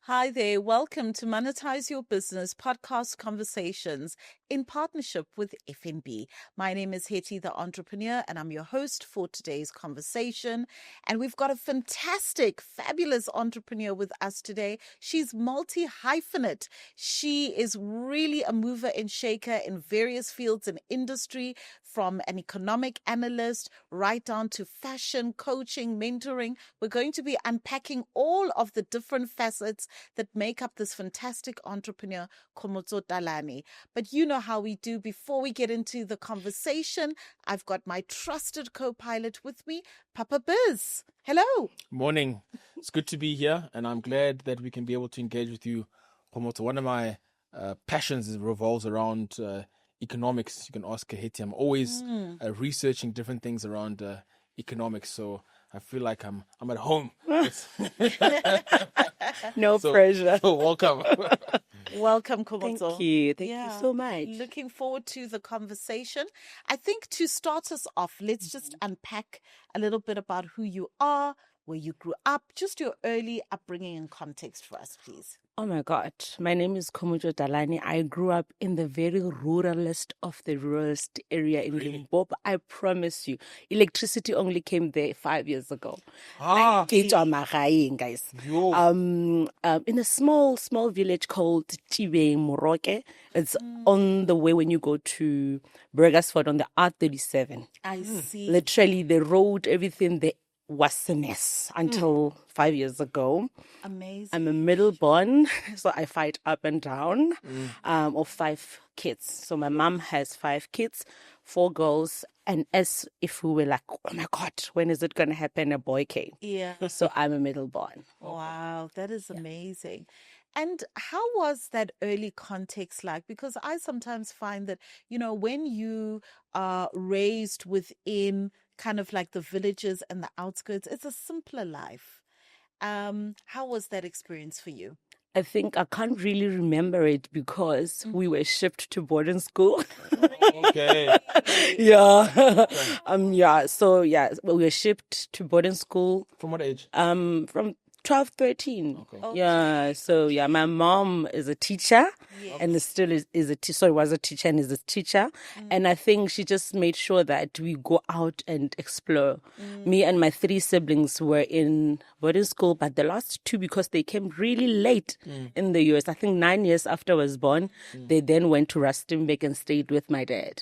Hi there. Welcome to Monetize Your Business podcast conversations in partnership with FNB. My name is Hetty, the entrepreneur, and I'm your host for today's conversation. And we've got a fantastic, fabulous entrepreneur with us today. She's multi-hyphenate. She is really a mover and shaker in various fields and industry, from an economic analyst right down to fashion, coaching, mentoring. We're going to be unpacking all of the different facets that make up this fantastic entrepreneur, Khomotso Talane. But you know how we do. Before we get into the conversation, I've got my trusted co-pilot with me, Papa Biz. Hello. Morning. It's good to be here, and I'm glad that we can be able to engage with you, Khomotso. One of my passions revolves around economics. You can ask Kaheti. I'm always researching different things around economics, so I feel like I'm at home. No pressure. So welcome. Welcome, Khomotso. Thank you. Thank you so much. Looking forward to the conversation. I think to start us off, let's just unpack a little bit about who you are, where you grew up, just your early upbringing and context for us, please. Oh my God. My name is Khomotso Talane. I grew up in the very ruralist of the ruralist area in Limpopo. I promise you, electricity only came there 5 years ago. Guys. Yo. In a small village called Tibeng Moroke. It's on the way when you go to Burgersford on the R37. I see. Literally, the road, everything there was a mess until 5 years ago. Amazing. I'm a middle born, so I fight up and down of 5 kids. So my mom has 5 kids, 4 girls, and as if we were like, oh my God, when is it going to happen? A boy came. Yeah. So I'm a middle born. Wow, that is amazing. And how was that early context like? Because I sometimes find that, you know, when you are raised within kind of like the villages and the outskirts, it's a simpler life. How was that experience for you? I think I can't really remember it because we were shipped to boarding school. Okay. Yeah. So we were shipped to boarding school. From what age? From 12, 13. Okay. Yeah. So my mom is a teacher and still is a teacher. Was a teacher and is a teacher. And I think she just made sure that we go out and explore. Me and my 3 siblings were in boarding school, but the last 2, because they came really late in the US, I think 9 years after I was born, they then went to Rustenburg and stayed with my dad.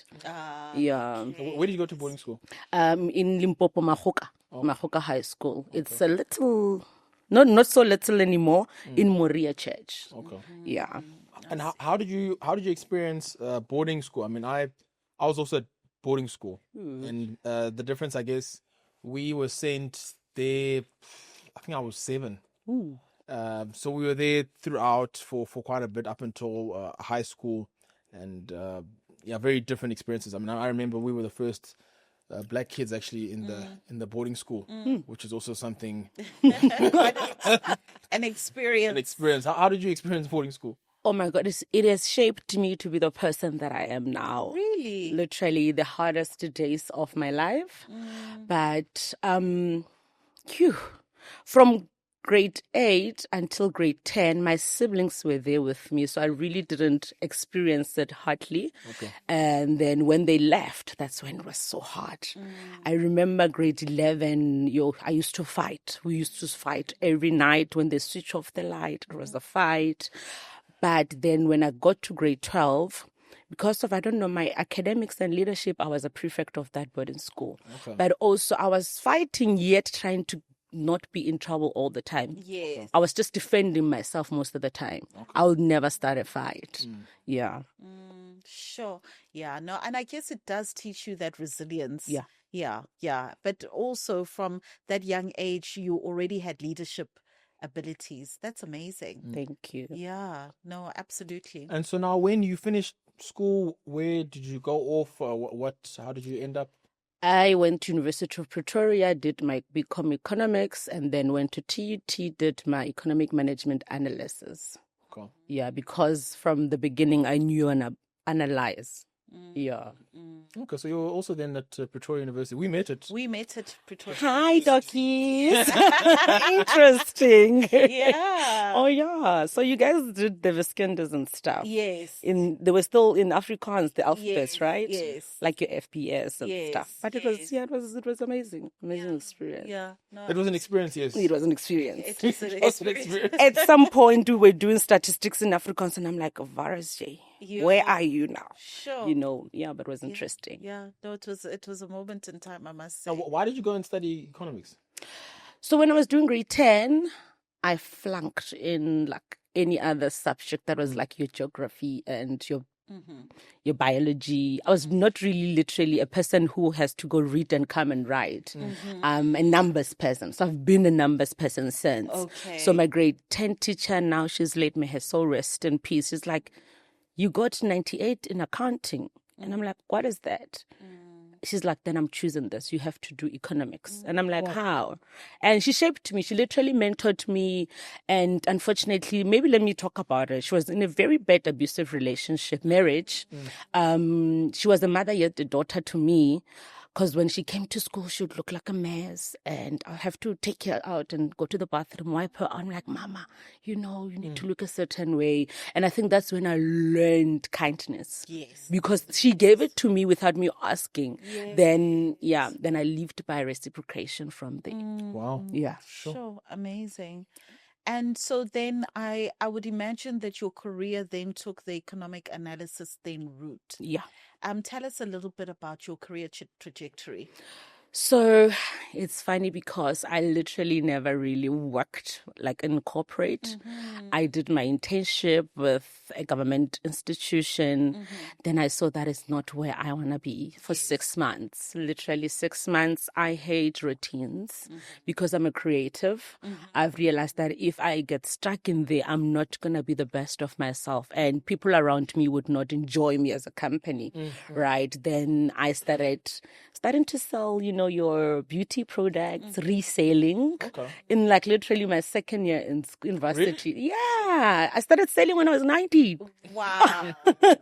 Yeah. Where did you go to boarding school? In Limpopo, Mahoka High School. It's a little... Not so little anymore, in Moria Church. Okay. Yeah. And how did you experience boarding school? I mean, I was also at boarding school, and the difference, I guess, we were sent there. I think I was 7. So we were there throughout for quite a bit up until high school, and very different experiences. I mean, I remember we were the first black kids actually in the boarding school, which is also something. An experience. An experience. How did you experience boarding school? Oh my God, it has shaped me to be the person that I am now. Really? Literally the hardest days of my life. But from grade 8 until grade 10, my siblings were there with me, so I really didn't experience it hardly. Okay. And then when they left, that's when it was so hard. I remember grade 11, I used to fight. We used to fight every night when they switch off the light. It was a fight. But then when I got to grade 12, because of, I don't know, my academics and leadership, I was a prefect of that boarding school. Okay. But also I was fighting yet trying to not be in trouble all the time. Yes. I was just defending myself most of the time. Okay. I would never start a fight. Yeah. Sure. Yeah. No, and I guess it does teach you that resilience. Yeah. Yeah. But also from that young age, you already had leadership abilities. That's amazing. Thank you. Yeah. No, absolutely. And so now, when you finished school, where did you go off? How did you end up? I went to University of Pretoria, did my BCom economics, and then went to TUT, did my economic management analysis. Okay. Yeah, because from the beginning I knew and analyze. Yeah. Okay, so you were also then at Pretoria University. We met at. We met at Pretoria. Hi, Dockies. Interesting. Yeah. Oh, yeah. So you guys did the Viskinders and stuff. Yes. They were still in Afrikaans, the alphabets, Yes, right? yes. Like your FPS and Yes, stuff. But it was amazing. Amazing experience. Yeah. No, It was an experience, yes. It was an experience. it was an It was an experience. experience. At some point, we were doing statistics in Afrikaans, and I'm like, Varasje, Yeah. where are you now? Sure. You know, yeah, but it was interesting. Yeah. No, it was a moment in time, I must say. Now, why did you go and study economics? So when I was doing grade 10, I flunked in like any other subject that was like your geography and your biology. I was not really literally a person who has to go read and come and write. I'm a numbers person. So I've been a numbers person since. Okay. So my grade 10 teacher now, she's laid me her soul rest in peace. She's like, you got 98 in accounting. And I'm like, what is that? She's like, then I'm choosing this. You have to do economics. And I'm like, how? And she shaped me. She literally mentored me. And unfortunately, maybe let me talk about her. She was in a very bad abusive marriage. She was a mother yet a daughter to me. Because when she came to school, she would look like a mess. And I have to take her out and go to the bathroom, wipe her. I'm like, Mama, you need to look a certain way. And I think that's when I learned kindness. Yes. Because she gave it to me without me asking. Yes. Then I lived by reciprocation from there. Wow. Yeah. Sure. Amazing. And so then I would imagine that your career then took the economic analysis route. Yeah. Tell us a little bit about your career trajectory. So it's funny because I literally never really worked like in corporate. I did my internship with a government institution. Then I saw that is not where I want to be for 6 months. Literally 6 months. I hate routines because I'm a creative. I've realized that if I get stuck in there, I'm not going to be the best of myself. And people around me would not enjoy me as a company, right? Then I starting to sell, your beauty products, reselling in like literally my second year in university. Really? Yeah. I started selling when I was 19. Wow.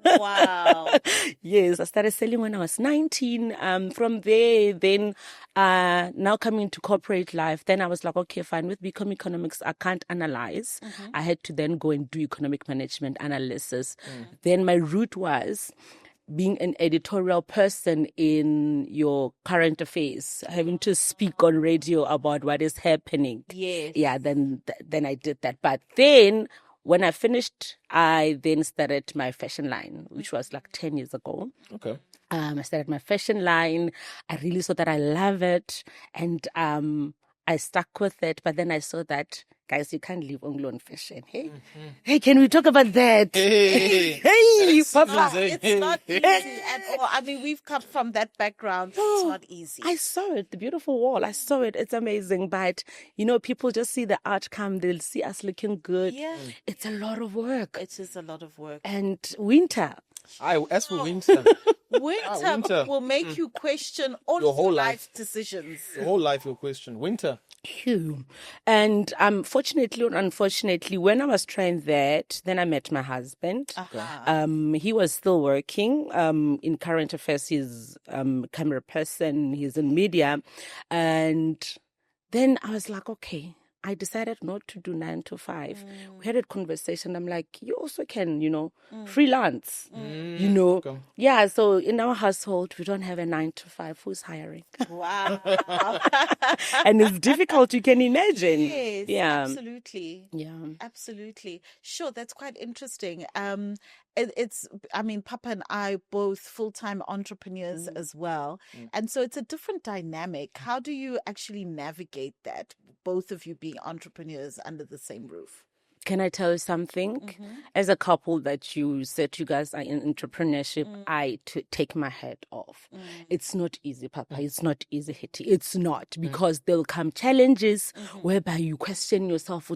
Wow. Yes, I started selling when I was 19. From there, then now coming into corporate life, then I was like, okay, fine. With BCom Economics, I can't analyze. I had to then go and do economic management analysis. Then my route was being an editorial person in your current affairs, having to speak on radio about what is happening. Yes. Yeah, then I did that. But then when I finished, I then started my fashion line, which was like 10 years ago. Okay. I started my fashion line. I really saw that I love it. And I stuck with it. But then I saw that, guys, you can't live only on fashion. Hey, can we talk about that? Hey, Papa. It's not easy at all. I mean, we've come from that background. It's not easy. I saw it, the beautiful wall. I saw it. It's amazing. But, people just see the outcome. They'll see us looking good. Yeah. It's a lot of work. It is a lot of work. And winter. As for winter, Winter will make you question all Your of whole your life. life decisions. your whole life you'll question. Winter. Phew. And fortunately or unfortunately, when I was trying that, then I met my husband. He was still working in current affairs. He's a camera person. He's in media. And then I was like, okay, I decided not to do 9 to 5. We had a conversation. I'm like, you also can, freelance, Okay. Yeah, so in our household, we don't have a 9 to 5. Who's hiring? Wow. And it's difficult, you can imagine. Yes, Yeah. absolutely. Yeah. Absolutely. Sure, that's quite interesting. Papa and I both full-time entrepreneurs as well. And so it's a different dynamic. How do you actually navigate that, both of you being entrepreneurs under the same roof? Can I tell you something? As a couple that you said you guys are in entrepreneurship, I take my hat off. It's not easy, Papa. It's not easy, Hetty. It's not, because there'll come challenges whereby you question yourself,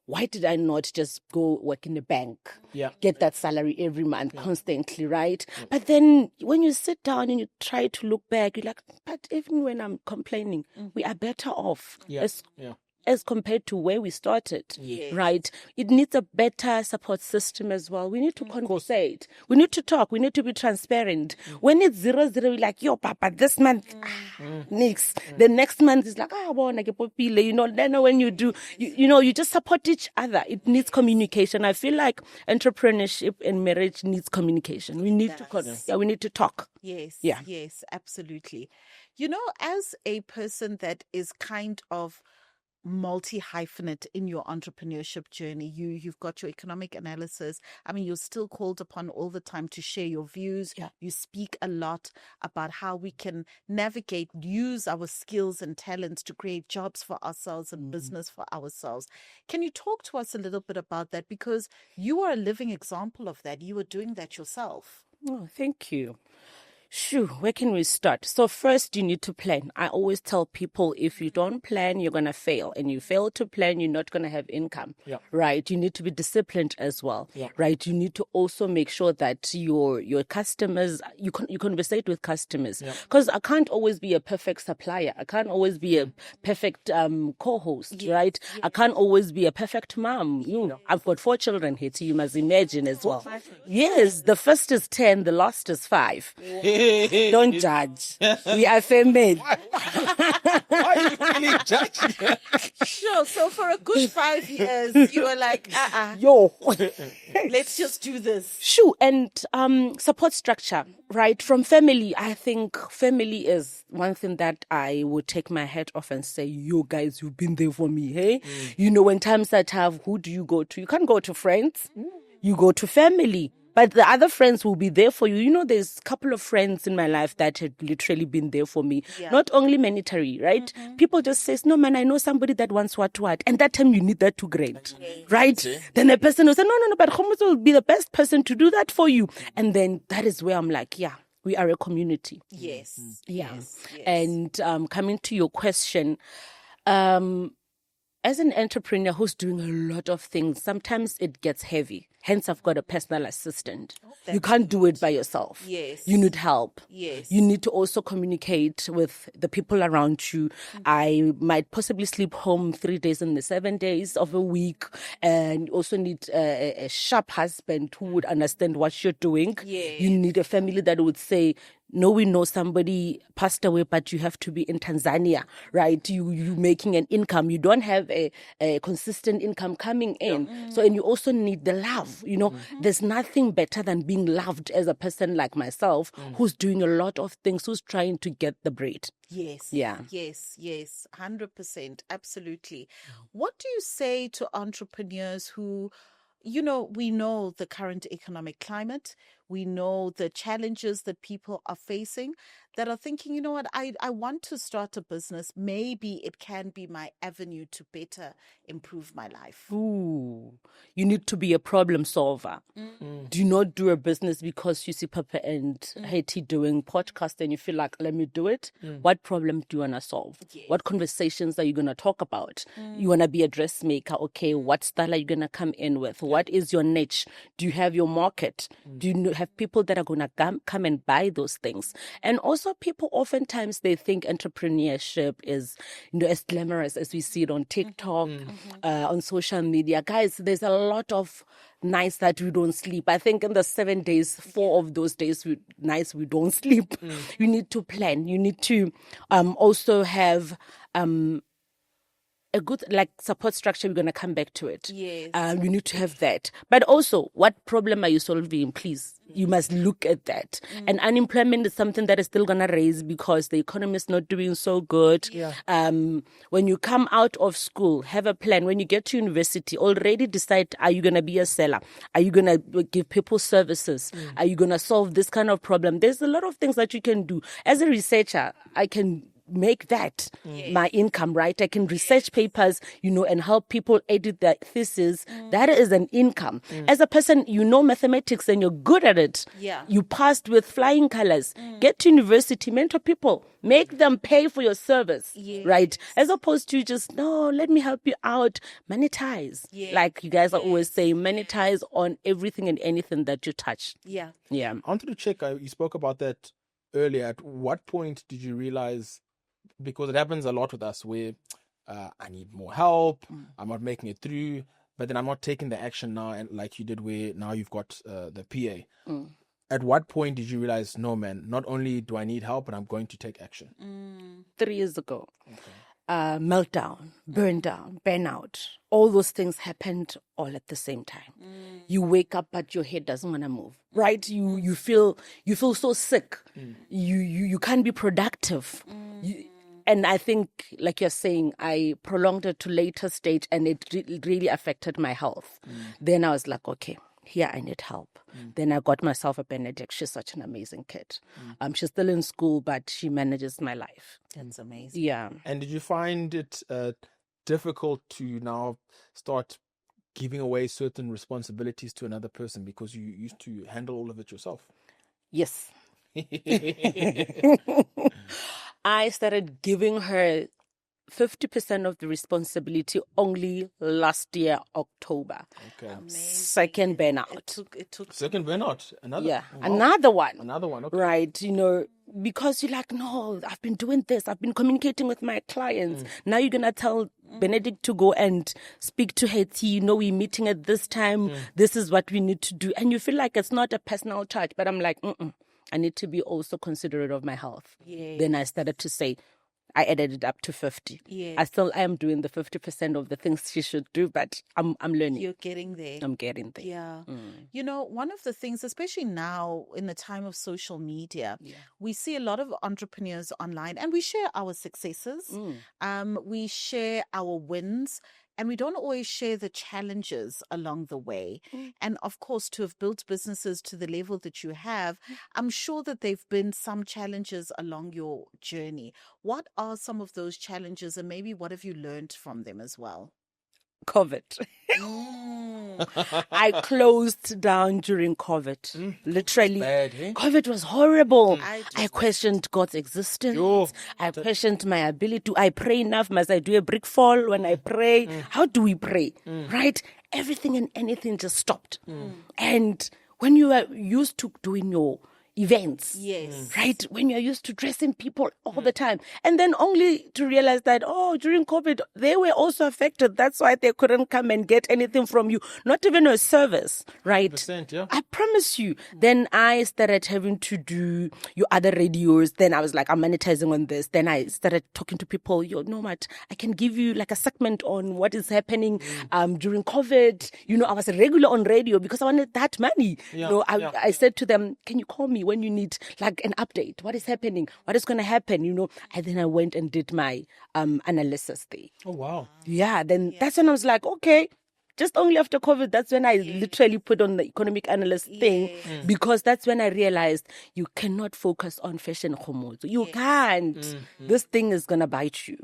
why did I not just go work in the bank? Yeah. Get that salary every month constantly, right? But then when you sit down and you try to look back, you're like, but even when I'm complaining, we are better off. Yeah. Yeah. as compared to where we started, Yes. right? It needs a better support system as well. We need to conversate. We need to talk. We need to be transparent. When it's 0-0, we're like, yo, Papa, this month, nix. The next month is like, then when you do, you just support each other. It needs communication. I feel like entrepreneurship and marriage needs communication. We need we need to talk. Yes. Yeah. Yes, absolutely. As a person that is kind of multi-hyphenate in your entrepreneurship journey, you've got your economic analysis. I mean, you're still called upon all the time to share your views. Yeah. You speak a lot about how we can navigate, use our skills and talents to create jobs for ourselves and business for ourselves. Can you talk to us a little bit about that? Because you are a living example of that. You are doing that yourself. Oh, thank you. Shoo, where can we start? So first, you need to plan. I always tell people, if you don't plan, you're going to fail. And you fail to plan, you're not going to have income, right? You need to be disciplined as well, right? You need to also make sure that your customers, you conversate with customers. Because I can't always be a perfect supplier. I can't always be a perfect co-host, right? I can't always be a perfect mom. I've got 4 children here, so you must imagine as well. Yes, the first is 10, the last is 5. Don't judge. We are family. Why are you feeling judgy? Sure. So for a good 5 years, you were like, Yo. let's just do this. Sure. And support structure, right? From family, I think family is one thing that I would take my hat off and say, yo guys, you've been there for me, hey? When times are tough, who do you go to? You can't go to friends. You go to family. But the other friends will be there for you. There's a couple of friends in my life that had literally been there for me. Not only monetary, right? People just say, no, man, I know somebody that wants what. And that time you need that to grade, right? Then the person will say, no, but Khomotso will be the best person to do that for you. And then that is where I'm like, yeah, we are a community. Yes. Yeah. Yes. And coming to your question, as an entrepreneur who's doing a lot of things, sometimes it gets heavy. Hence, I've got a personal assistant. You can't do it by yourself. Yes. You need help. Yes. You need to also communicate with the people around you. I might possibly sleep home 3 days in the 7 days of a week, and also need a sharp husband who would understand what you're doing. Yes. You need a family that would say, no, we know somebody passed away, but you have to be in Tanzania, right? You making an income. You don't have a consistent income coming in. So, and you also need the love. There's nothing better than being loved as a person like myself, who's doing a lot of things, who's trying to get the bread. Yes. Yeah. Yes. 100%. Absolutely. What do you say to entrepreneurs who, we know the current economic climate. We know the challenges that people are facing, that are thinking, you know what, I want to start a business. Maybe it can be my avenue to better improve my life. Ooh, you need to be a problem solver. Do not do a business because you see Papa and Haiti doing podcast and you feel like, let me do it. What problem do you want to solve? Yes. What conversations are you going to talk about? You want to be a dressmaker. Okay, what style are you going to come in with? What is your niche? Do you have your market? Do you have people that are going to come and buy those things? And also people oftentimes, they think entrepreneurship is, as glamorous as we see it on TikTok, on social media. Guys, there's a lot of nights that we don't sleep. I think in the 7 days, 4 of those days, nights we don't sleep. You need to plan. You need to also have a good support structure. We're going to come back to it. Yes. You need to have that. But also, what problem are you solving? Please, you must look at that. And unemployment is something that is still going to raise because the economy is not doing so good. Yeah. When you come out of school, have a plan. When you get to university, already decide, are you going to be a seller? Are you going to give people services? Are you going to solve this kind of problem? There's a lot of things that you can do. As a researcher, I can make that my income, right? I can research papers, and help people edit their thesis. That is an income. As a person, mathematics and you're good at it. Yeah. You passed with flying colors. Get to university, mentor people, make them pay for your service, right? As opposed to just, no, let me help you out. Monetize. Like you guys are always saying, monetize on everything and anything that you touch. Yeah. Yeah. I wanted to check, you spoke about that earlier. At what point did you realize, because it happens a lot with us, where I need more help. I'm not making it through, but then I'm not taking the action now, and like you did, where now you've got the PA. At what point did you realize, no, man, not only do I need help, but I'm going to take action? 3 years ago. Meltdown, burn down, burnout. All those things happened all at the same time. You wake up, but your head doesn't want to move, right? You feel so sick. You can't be productive. And I think, like you're saying, I prolonged it to later stage, and it really affected my health. Then I was like, okay, here I need help. Then I got myself a Benedict. She's such an amazing kid. She's still in school, but she manages my life. That's amazing. Yeah. And did you find it difficult to now start giving away certain responsibilities to another person because you used to handle all of it yourself? Yes. I started giving her 50% of the responsibility only last year, October. Okay. Second burnout. It took Second burnout. Another. Yeah, Oh, wow. another one. Another one. Okay. Right, because you're like, no, I've been doing this. I've been communicating with my clients. Now you're going to tell Benedict to go and speak to Hetty. We're meeting at this time. This is what we need to do. And you feel like it's not a personal charge. But I'm like, I need to be also considerate of my health. Yeah. Then I started to say, I added it up to 50. Yeah. I still am doing the 50% of the things she should do, but I'm learning. You're getting there. I'm getting there. Yeah. One of the things, especially now in the time of social media, we see a lot of entrepreneurs online, and we share our successes. We share our wins. And we don't always share the challenges along the way. And of course, to have built businesses to the level that you have, I'm sure that there've been some challenges along your journey. What are some of those challenges, and maybe what have you learned from them as well? COVID. I closed down during COVID. Literally. Bad, eh? COVID was horrible. I I questioned God's existence. I questioned my ability. Do I pray enough? Must I do a brick fall when I pray? How do we pray? Right? Everything and anything just stopped. And when you are used to doing your events, right? When you're used to dressing people all the time, and then only to realize that, during COVID, they were also affected. That's why they couldn't come and get anything from you, not even a service, right? 100%, yeah. I promise you. Then I started having to do your other radios. Then I was like, I'm monetizing on this. Then I started talking to people. You know what? I can give you like a segment on what is happening during COVID. I was a regular on radio because I wanted that money. I said to them, can you call me when you need like an update? What is happening? What is going to happen? And then I went and did my analysis there. Oh, wow. Yeah. Then that's when I was like, okay. Just only after COVID, that's when I literally put on the economic analyst thing, because that's when I realized you cannot focus on fashion Khomotso. You can't. This thing is going to bite you.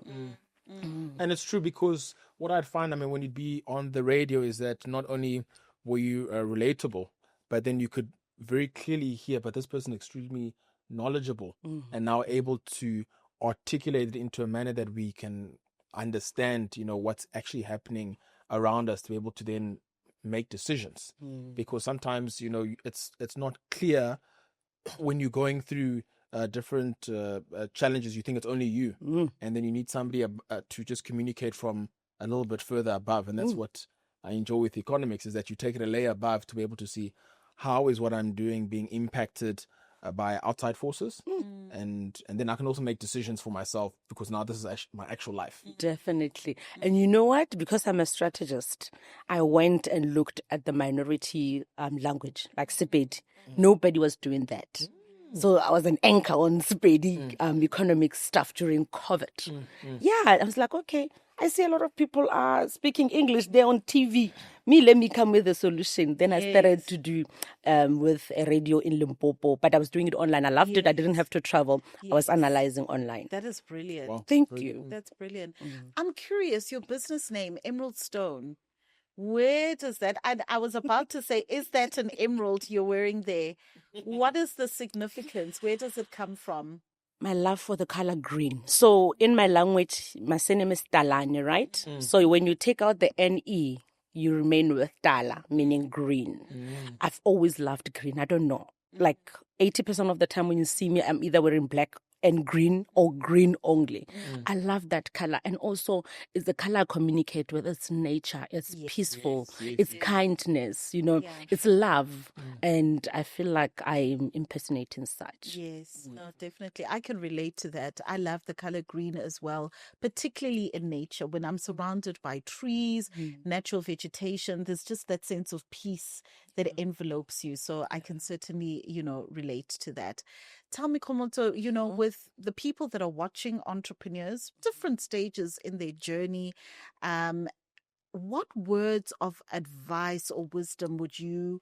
And it's true, because what I'd find, when you'd be on the radio, is that not only were you relatable, but then you could very clearly hear, but this person extremely knowledgeable and now able to articulate it into a manner that we can understand, what's actually happening around us, to be able to then make decisions. Because sometimes, it's not clear when you're going through different challenges. You think it's only you, and then you need somebody to just communicate from a little bit further above. And that's what I enjoy with economics, is that you take it a layer above to be able to see how is what I'm doing being impacted by outside forces, and then I can also make decisions for myself, because now this is my actual life. Definitely. And you know what? Because I'm a strategist, I went and looked at the minority language, like Sepedi. Nobody was doing that. So I was an anchor on Sepedi economic stuff during COVID. Yeah, I was like, okay, I see a lot of people are speaking English. They're on TV. Let me come with a solution. Then I started to do with a radio in Limpopo, but I was doing it online. I loved it. I didn't have to travel. I was analyzing online. That is brilliant. Wow. Thank Brilliant. you. That's brilliant. I'm curious, your business name, Emerald Stone, where does that, I was about to say, is that an emerald you're wearing there? What is the significance? Where does it come from? My love for the color green. So in my language, my surname is Talane, right? So when you take out the N-E, you remain with Tala, meaning green. I've always loved green. I don't know. Like 80% of the time when you see me, I'm either wearing black and green or green only. I love that color. And also, it's the color I communicate with. It's nature. It's peaceful. It's kindness. You know, it's love. And I feel like I'm impersonating such. Yes, no, definitely. I can relate to that. I love the color green as well, particularly in nature. When I'm surrounded by trees, natural vegetation, there's just that sense of peace that envelopes you. So I can certainly, relate to that. Tell me, Khomotso, with the people that are watching entrepreneurs, different stages in their journey, what words of advice or wisdom would you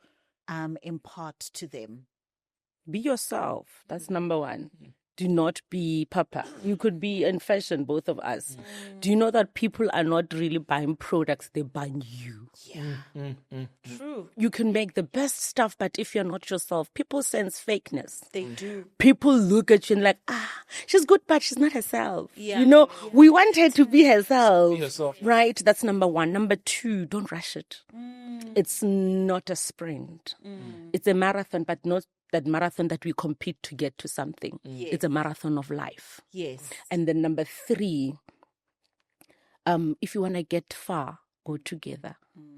impart to them? Be yourself. That's number one. Do not be Papa. You could be in fashion, both of us. Do you know that people are not really buying products, they're buying you? Yeah. True. You can make the best stuff, but if you're not yourself, people sense fakeness. They do. People look at you and like, she's good, but she's not herself. Yeah. We want her to be herself. Be yourself. Right? That's number one. Number two, don't rush it. It's not a sprint. It's a marathon, but not that marathon that we compete to get to something. Yes. It's a marathon of life. Yes. And then number three, if you want to get far, go together.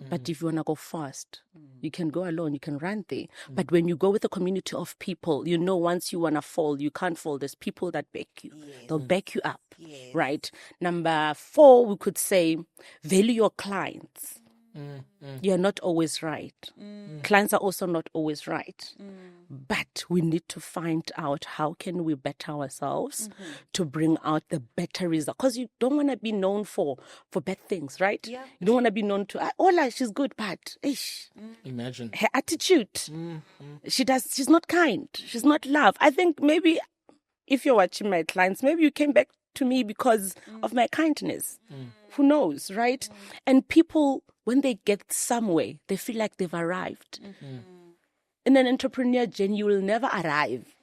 But if you want to go fast, you can go alone, you can run there. But when you go with a community of people, once you want to fall, you can't fall. There's people that back you. They'll back you up, right? Number four, we could say, value your clients. You're not always right. Clients are also not always right. But we need to find out how can we better ourselves to bring out the better result. Because you don't want to be known for bad things, right? Yeah. You don't want to be known to, Ola, she's good, but Imagine. her attitude, she's not kind. She's not love. I think maybe if you're watching my clients, maybe you came back to me because of my kindness. Who knows, right? And people, when they get somewhere, they feel like they've arrived. In an entrepreneur journey, you will never arrive.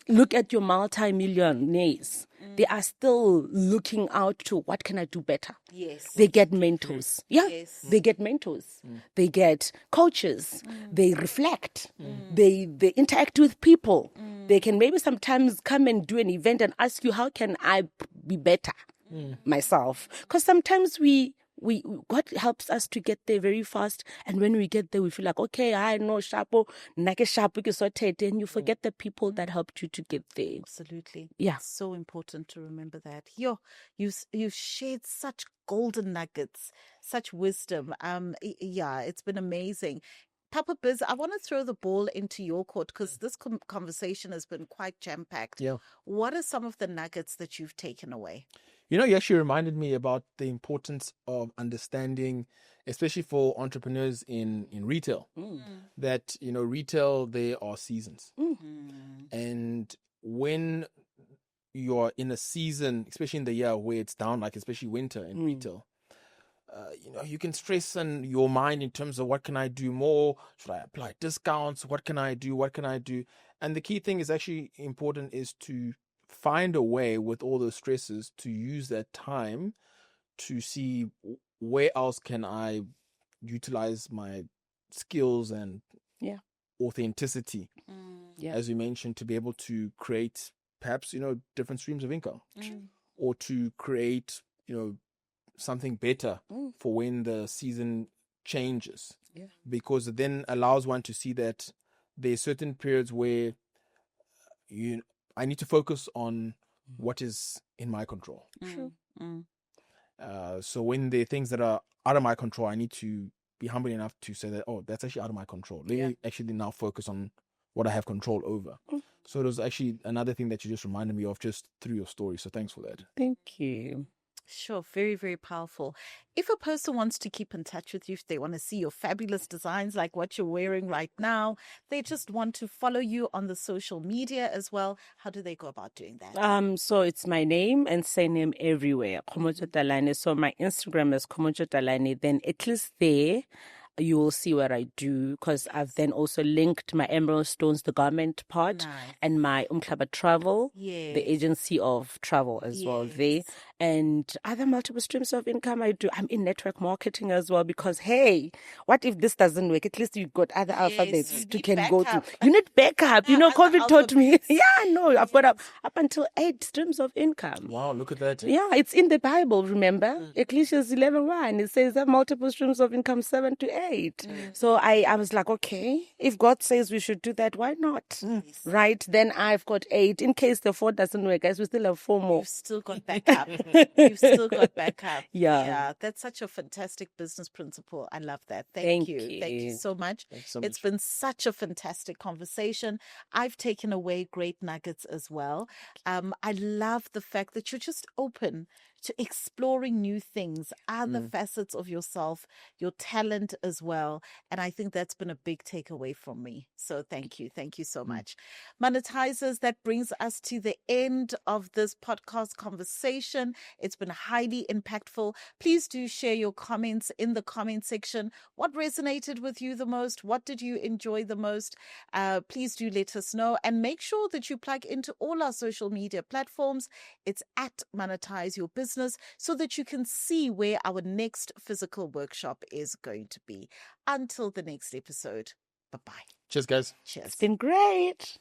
Look at your multi-millionaires. They are still looking out to what can I do better. Yes. They get mentors. Yeah, Yes. they get mentors. They get coaches. They reflect. They interact with people. They can maybe sometimes come and do an event and ask you, how can I be better myself? Because sometimes God helps us to get there very fast, and when we get there, we feel like, okay, I know Shapo, Nake Shapo is sorted, and you forget the people that helped you to get there. Absolutely. Yeah. It's so important to remember that. You shared such golden nuggets, such wisdom. It's been amazing. Papa Biz, I want to throw the ball into your court because this conversation has been quite jam-packed. Yeah. What are some of the nuggets that you've taken away? You actually reminded me about the importance of understanding, especially for entrepreneurs in retail, that, retail, there are seasons. And when you're in a season, especially in the year where it's down, like especially winter in retail, you can stress in your mind in terms of what can I do more? Should I apply discounts? What can I do? And the key thing is actually important is to find a way with all those stresses to use that time to see where else can I utilize my skills and authenticity, as you mentioned, to be able to create perhaps, different streams of income or to create, something better for when the season changes, because it then allows one to see that there's certain periods where I need to focus on what is in my control. So when there are things that are out of my control, I need to be humble enough to say that, that's actually out of my control. Let me actually now focus on what I have control over. So it was actually another thing that you just reminded me of just through your story. So thanks for that. Thank you. Sure. Very, very powerful. If a person wants to keep in touch with you, if they want to see your fabulous designs like what you're wearing right now, they just want to follow you on the social media as well, how do they go about doing that? So it's my name and surname everywhere, Khomotso Talane. So my Instagram is Khomotso Talane. Then at least there, you will see what I do, because I've then also linked my Emerald Stones, the garment part, and my Umhlaba Travel, the agency of travel as well there. and other multiple streams of income I do. I'm in network marketing as well because, hey, what if this doesn't work? At least you've got other alphabets you you can need go to. backup. You need backup. Other COVID taught me. alphabets. Yeah, no, I've got up until 8 streams of income. Wow, look at that. Yeah, it's in the Bible, remember? Ecclesiastes 11:1. It says that multiple streams of income, 7 to 8. So I was like, okay, if God says we should do that, why not? Right? Then I've got 8. In case the 4 doesn't work, guys, we still have 4 more. You've still got backup. You've still got backup. Yeah. That's such a fantastic business principle. I love that. Thank you. Thank you so much. Thanks so It's much. been such a fantastic conversation. I've taken away great nuggets as well. I love the fact that you're just open to exploring new things, other facets of yourself, your talent as well. And I think that's been a big takeaway from me. So thank you. Thank you so much. Monetizers, that brings us to the end of this podcast conversation. It's been highly impactful. Please do share your comments in the comment section. What resonated with you the most? What did you enjoy the most? Please do let us know, and make sure that you plug into all our social media platforms. It's at Monetise Your Business, so that you can see where our next physical workshop is going to be. Until the next episode, bye-bye. Cheers, guys. Cheers. It's been great.